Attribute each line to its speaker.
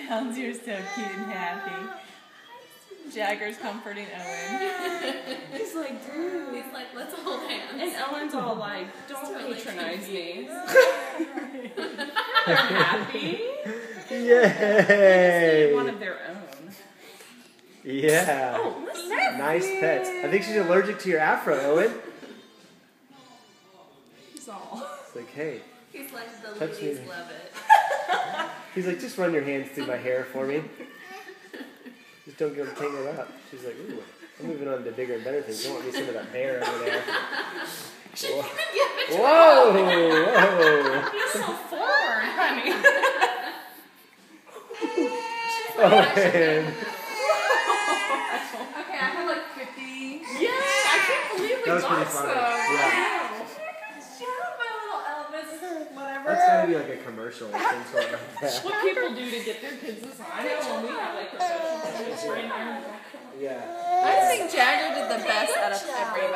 Speaker 1: Helms, you're so cute and happy. Jagger's comforting Owen.
Speaker 2: He's like, dude.
Speaker 3: He's like, let's hold hands.
Speaker 2: And Ellen's all like, don't
Speaker 3: really
Speaker 2: patronize me.
Speaker 1: They're happy.
Speaker 4: Yay!
Speaker 2: One of their own.
Speaker 4: Yeah.
Speaker 2: Oh,
Speaker 4: Nice pets. I think she's allergic to your afro, Owen.
Speaker 2: he's all.
Speaker 4: It's like, hey.
Speaker 3: He's like, the
Speaker 4: Touch
Speaker 3: ladies
Speaker 4: me.
Speaker 3: love it.
Speaker 4: He's like, just run your hands through my hair for me. Just don't get them tangled up. She's like, ooh, I'm moving on to bigger and better things. Don't want me some of that bear over there. Whoa! Whoa!
Speaker 2: He's so forward, honey.
Speaker 4: Oh, man.
Speaker 3: Okay, I have like 50.
Speaker 2: Yeah, I can't believe we
Speaker 4: That was
Speaker 2: got
Speaker 4: pretty funny.
Speaker 2: some.
Speaker 4: Yeah.
Speaker 3: My little Elvis, whatever.
Speaker 4: That's gotta be like a commercial or some sort like that.
Speaker 2: What people do to get their kids this I know when we have like professional trainers.
Speaker 4: Yeah.
Speaker 1: I think Jagger did the best out of everybody.